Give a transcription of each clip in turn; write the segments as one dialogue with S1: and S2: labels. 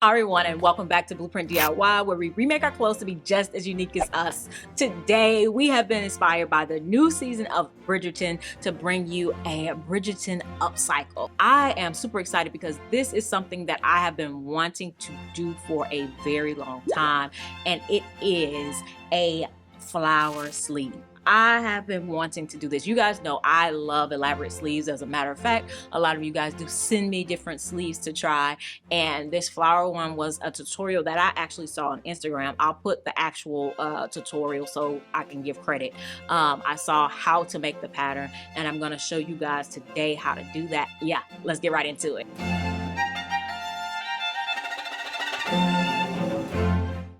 S1: Hi everyone, and welcome back to Blueprint DIY, where we remake our clothes to be just as unique as us. Today, we have been inspired by the new season of Bridgerton to bring you a Bridgerton upcycle. I am super excited because this is something that I have been wanting to do for a very long time, and it is a flower sleeve. I have been wanting to do this. You guys know I love elaborate sleeves. As a matter of fact, a lot of you guys do send me different sleeves to try, and this flower one was a tutorial that I actually saw on Instagram. I'll put the actual tutorial so I can give credit. I saw how to make the pattern, and I'm going to show you guys today how to do that. Yeah, let's get right into it.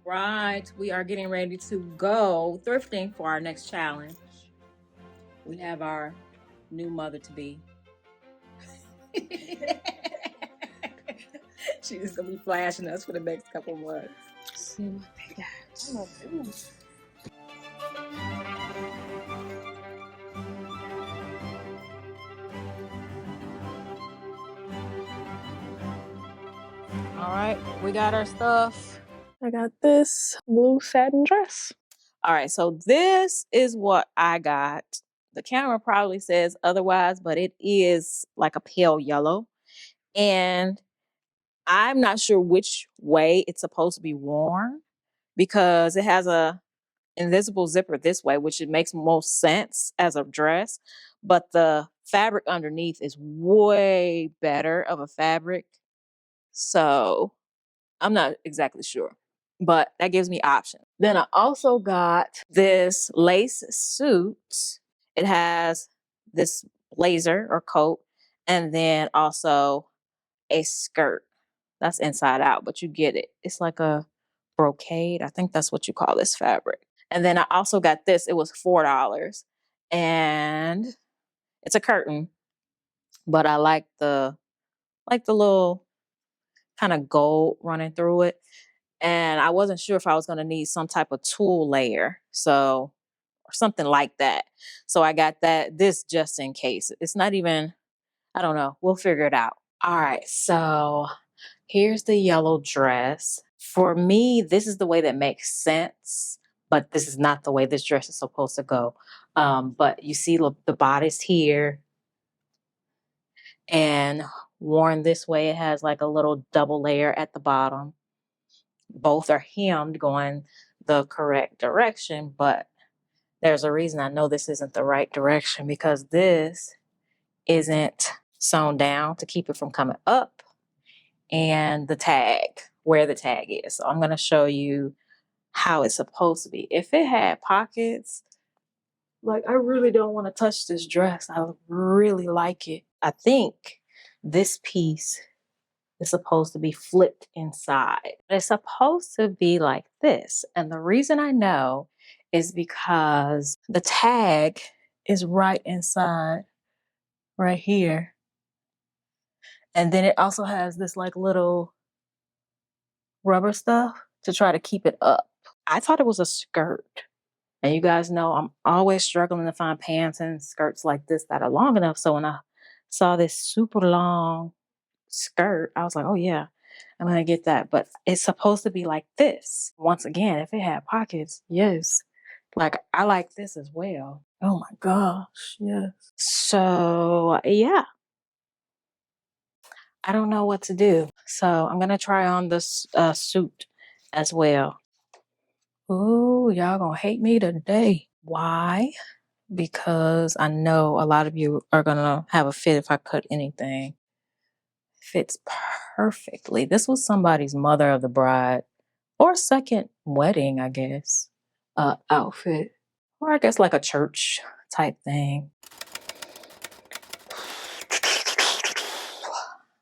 S1: Right, we are getting ready to go thrifting for our next challenge. We have our new mother-to-be. She's gonna be flashing us for the next couple months. Let's see what they got. All right, we got our stuff.
S2: I got this blue satin dress.
S1: All right, so this is what I got. The camera probably says otherwise, but it is like a pale yellow. And I'm not sure which way it's supposed to be worn because it has a invisible zipper this way, which it makes most sense as a dress. But the fabric underneath is way better of a fabric. So I'm not exactly sure, but that gives me options. Then I also got this lace suit. It has this blazer or coat, and then also a skirt that's inside out, but you get it. It's like a brocade. I think that's what you call this fabric. And then I also got this. It was $4, and it's a curtain, but I like the little kind of gold running through it. And I wasn't sure if I was going to need some type of tulle layer, or something like that. So I got this just in case. It's not even, I don't know. We'll figure it out. All right. So here's the yellow dress. For me, this is the way that makes sense, but this is not the way this dress is supposed to go. But you see the bodice here, and worn this way, it has like a little double layer at the bottom. Both are hemmed going the correct direction, but there's a reason I know this isn't the right direction, because this isn't sewn down to keep it from coming up, and the tag, where the tag is. So I'm going to show you how it's supposed to be. If it had pockets, like, I really don't want to touch this dress. I really like it. I think this piece is supposed to be flipped inside. It's supposed to be like this. And the reason I know is because the tag is right inside, right here. And then it also has this like little rubber stuff to try to keep it up. I thought it was a skirt. And you guys know I'm always struggling to find pants and skirts like this that are long enough. So when I saw this super long skirt, I was like, oh yeah, I'm gonna get that. But it's supposed to be like this. Once again, if it had pockets, yes. Like, I like this as well. Oh my gosh, yes. So yeah, I don't know what to do. So I'm gonna try on this suit as well. Ooh, y'all gonna hate me today. Why? Because I know a lot of you are gonna have a fit if I cut anything. Fits perfectly. This was somebody's mother of the bride or second wedding, I guess, outfit. Or I guess like a church type thing.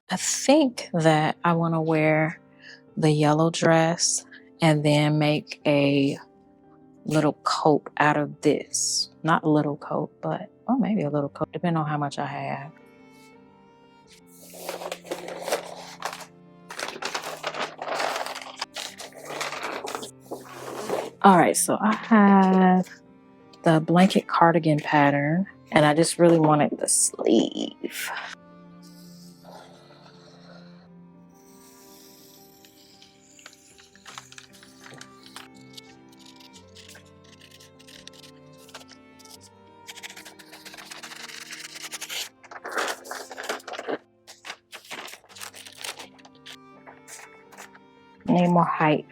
S1: I think that I want to wear the yellow dress and then make a little coat out of this. Not a little coat, but, or maybe a little coat, depending on how much I have. All right, so I have the blanket cardigan pattern, and I just really wanted the sleeve. Need more height.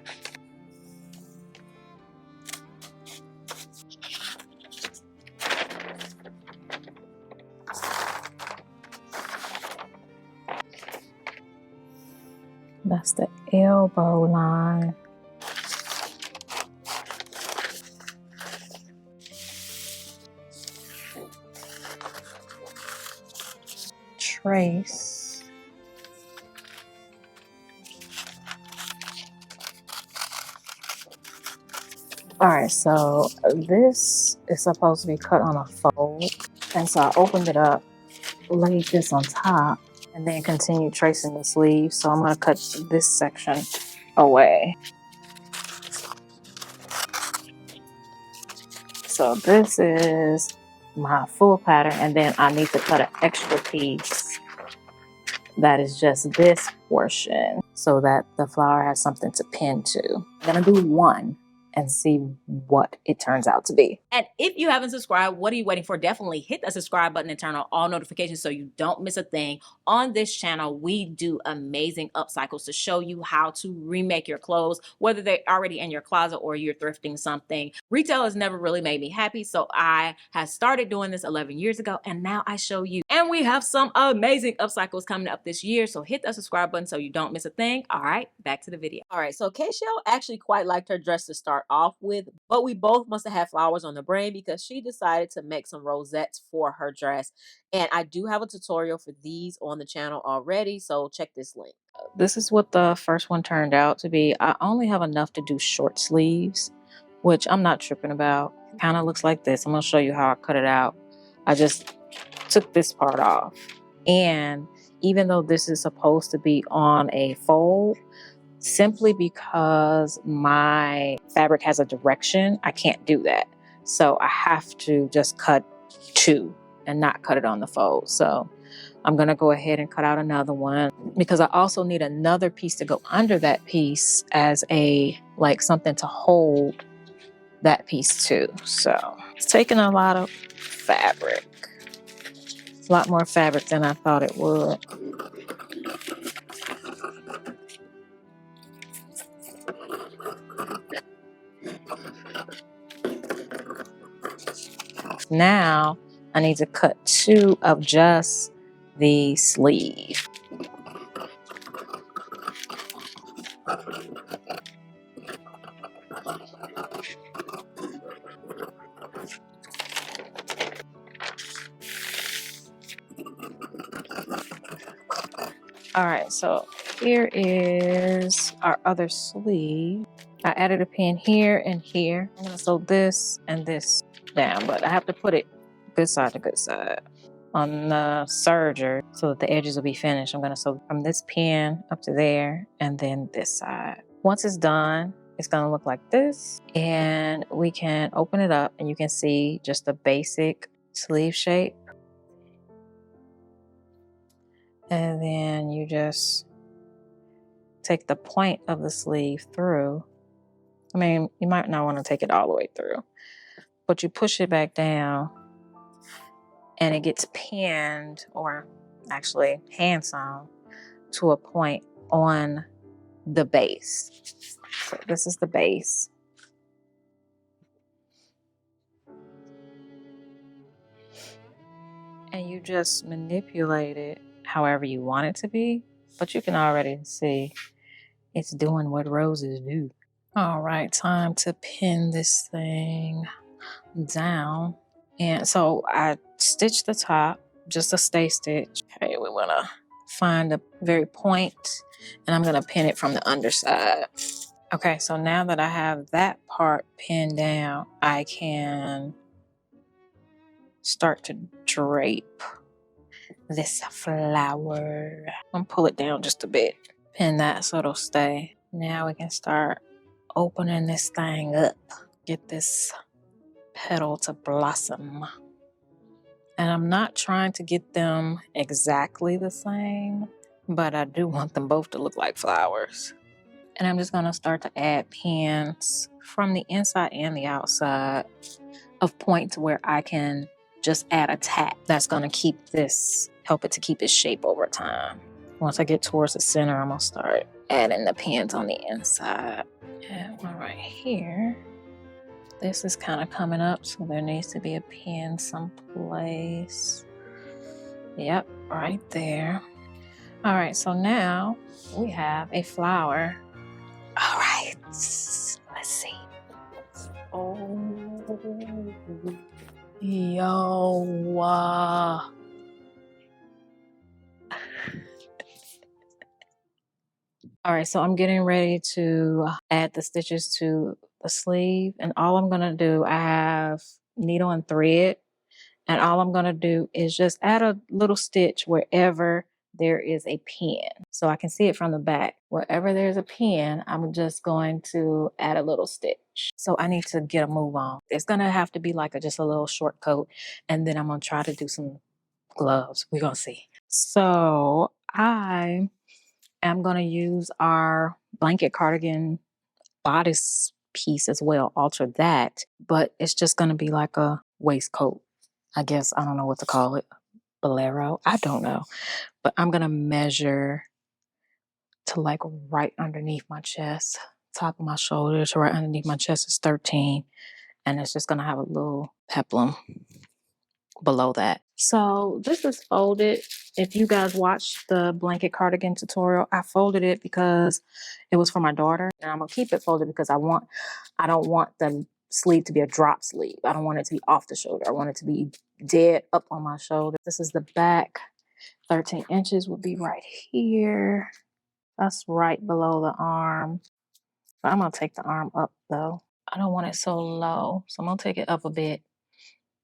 S1: That's the elbow line. Trace. All right, so this is supposed to be cut on a fold. And so I opened it up, laid this on top, and then continued tracing the sleeve. So I'm gonna cut this section away. So this is my full pattern, and then I need to cut an extra piece that is just this portion so that the flower has something to pin to. I'm gonna do one and see what it turns out to be. And if you haven't subscribed, what are you waiting for? Definitely hit that subscribe button and turn on all notifications so you don't miss a thing. On this channel, we do amazing upcycles to show you how to remake your clothes, whether they're already in your closet or you're thrifting something. Retail has never really made me happy, so I have started doing this 11 years ago, and now I show you. And we have some amazing upcycles coming up this year, so hit that subscribe button so you don't miss a thing. All right, back to the video. All right, so K-Shell actually quite liked her dress to start off with, but we both must have had flowers on the brain because she decided to make some rosettes for her dress. And I do have a tutorial for these on the channel already, so check this link. This is what the first one turned out to be. I only have enough to do short sleeves, which I'm not tripping about. Kind of looks like this. I'm gonna show you how I cut it out. I just took this part off. And even though this is supposed to be on a fold, simply because my fabric has a direction, I can't do that. So I have to just cut two and not cut it on the fold. So I'm gonna go ahead and cut out another one because I also need another piece to go under that piece as a, like, something to hold that piece too. So it's taking a lot of fabric. It's a lot more fabric than I thought it would. Now I need to cut two of just the sleeve. All right, so here is our other sleeve. I added a pin here and here. I'm gonna sew this and this down, but I have to put it good side to good side on the serger so that the edges will be finished. I'm gonna sew from this pin up to there and then this side. Once it's done, it's gonna look like this, and we can open it up and you can see just the basic sleeve shape. And then you just take the point of the sleeve through. I mean, you might not want to take it all the way through, but you push it back down and it gets pinned, or actually hand sewn, to a point on the base. So this is the base. And you just manipulate it however you want it to be, but you can already see it's doing what roses do. All right, time to pin this thing down. And so I stitched the top, just a stay stitch. Okay, we want to find the very point, and I'm going to pin it from the underside. Okay, so now that I have that part pinned down, I can start to drape this flower. I'm gonna pull it down just a bit, pin that so it'll stay. Now we can start opening this thing up, get this petal to blossom. And I'm not trying to get them exactly the same, but I do want them both to look like flowers. And I'm just gonna start to add pins from the inside and the outside of points where I can just add a tack that's gonna keep this, help it to keep its shape over time. Once I get towards the center, I'm gonna start adding the pins on the inside. And one right here. This is kind of coming up, so there needs to be a pin someplace. Yep, right there. All right, so now we have a flower. All right, let's see. Oh, yo. All right, so I'm getting ready to add the stitches to the sleeve, and all I'm gonna do, I have needle and thread, and all I'm gonna do is just add a little stitch wherever there is a pin. So I can see it from the back. Wherever there's a pin, I'm just going to add a little stitch. So I need to get a move on. It's gonna have to be like just a little short coat, and then I'm gonna try to do some gloves. We're gonna see. So I'm gonna use our blanket cardigan bodice piece as well, alter that, but it's just gonna be like a waistcoat. I guess I don't know what to call it. Bolero. I don't know. But I'm gonna measure to like right underneath my chest, top of my shoulders, right underneath my chest is 13. And it's just gonna have a little peplum below that. So this is folded. If you guys watched the blanket cardigan tutorial, I folded it because it was for my daughter, and I'm gonna keep it folded because I don't want the sleeve to be a drop sleeve. I don't want it to be off the shoulder. I want it to be dead up on my shoulder. This is the back. 13 inches would be right here. That's right below the arm. So I'm gonna take the arm up though. I don't want it so low, so I'm gonna take it up a bit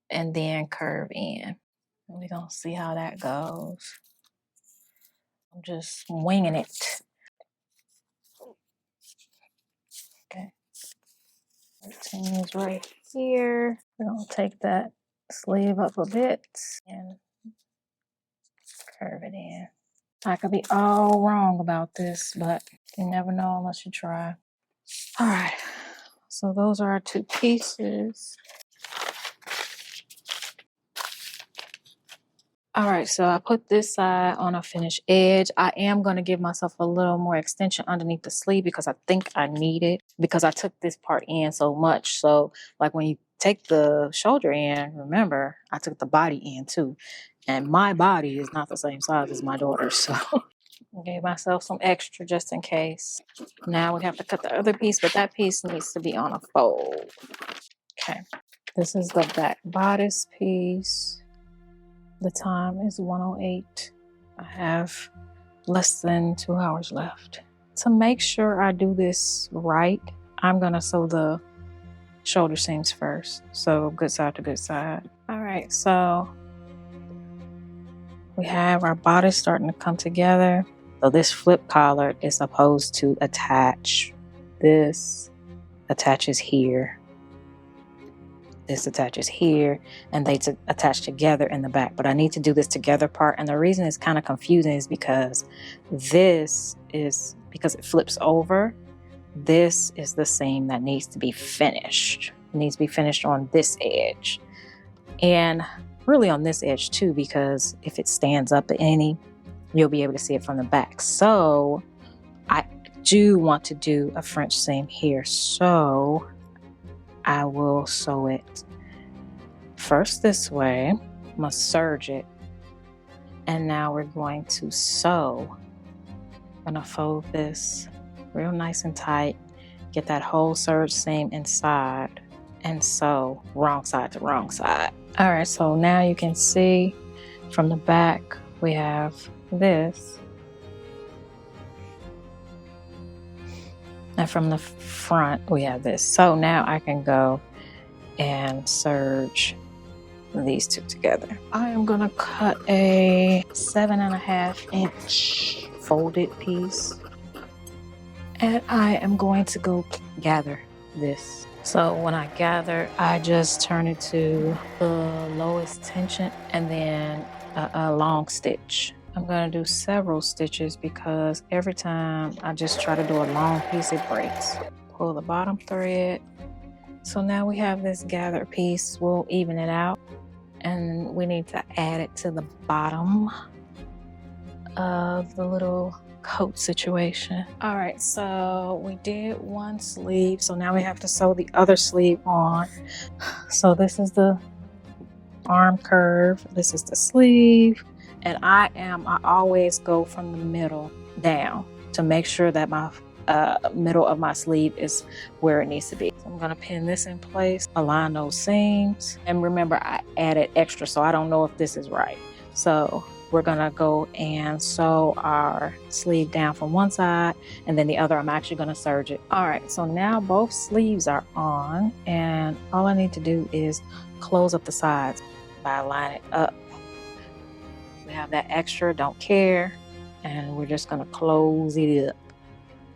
S1: and then curve in. And we're gonna see how that goes. I'm just winging it. Okay. 13 is right here. We're gonna take that sleeve up a bit and curve it in. I could be all wrong about this, but you never know unless you try. All right, so those are our two pieces. All right, so I put this side on a finished edge. I am going to give myself a little more extension underneath the sleeve because I think I need it, because I took this part in so much. So like when you take the shoulder in, remember, I took the body in too. And my body is not the same size as my daughter's. So I gave myself some extra just in case. Now we have to cut the other piece, but that piece needs to be on a fold. Okay, this is the back bodice piece. The time is 1:08. I have less than 2 hours left. To make sure I do this right, I'm gonna sew the shoulder seams first. So good side to good side. All right, so we have our bodice starting to come together. So this flip collar is supposed to attach. This attaches here. This attaches here, and they attach together in the back. But I need to do this together part, and the reason it's kind of confusing is because this is, because it flips over, this is the seam that needs to be finished. It needs to be finished on this edge, and really on this edge too, because if it stands up any, you'll be able to see it from the back. So I do want to do a French seam here, so I will sew it first this way. I'm gonna serge it, and now we're going to sew. I'm gonna fold this real nice and tight, get that whole serge seam inside, and sew wrong side to wrong side. All right, so now you can see from the back we have this, and from the front we have this. So now I can go and serge these two together. I am gonna cut a 7.5 inch folded piece, and I am going to go gather this. So when I gather, I just turn it to the lowest tension and then a long stitch. I'm gonna do several stitches because every time I just try to do a long piece, it breaks. Pull the bottom thread. So now we have this gather piece. We'll even it out, and we need to add it to the bottom of the little coat situation. All right, so we did one sleeve, so now we have to sew the other sleeve on. So this is the arm curve, this is the sleeve, and I always go from the middle down to make sure that my middle of my sleeve is where it needs to be. So I'm gonna pin this in place, align those seams, and remember I added extra, so I don't know if this is right. So we're gonna go and sew our sleeve down from one side, and then the other I'm actually gonna serge it. All right, so now both sleeves are on, and all I need to do is close up the sides by lining up. We have that extra, don't care, and we're just gonna close it up.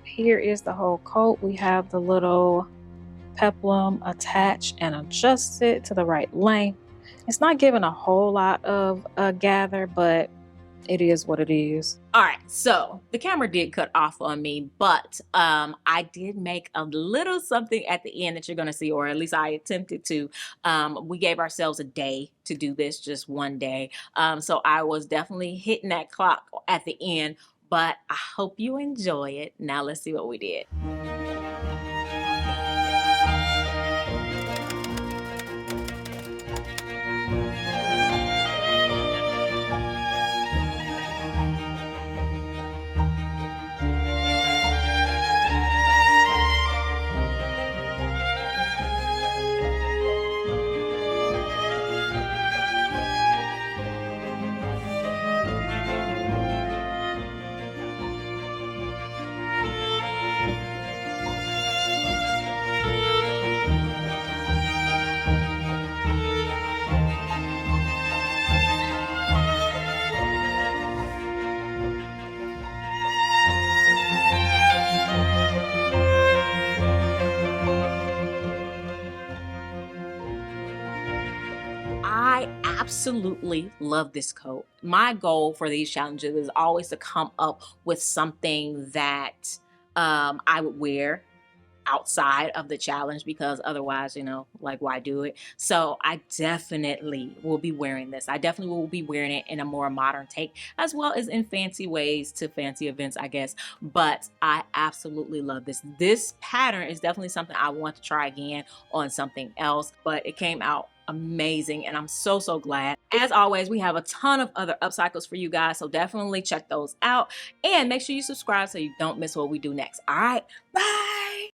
S1: Here is the whole coat. We have the little peplum attached and adjusted to the right length. It's not giving a whole lot of a gather, but it is what it is. All right, so the camera did cut off on me, but I did make a little something at the end that you're gonna see, or at least I attempted to. We gave ourselves a day to do this, just one day. So I was definitely hitting that clock at the end, but I hope you enjoy it. Now let's see what we did. I absolutely love this coat. My goal for these challenges is always to come up with something that I would wear outside of the challenge, because otherwise, you know, like, why do it? So I definitely will be wearing this. I definitely will be wearing it in a more modern take, as well as in fancy ways to fancy events, I guess. But I absolutely love this. This pattern is definitely something I want to try again on something else, but it came out amazing, and I'm so glad. As always, we have a ton of other upcycles for you guys, so definitely check those out, and make sure you subscribe so you don't miss what we do next. All right, bye.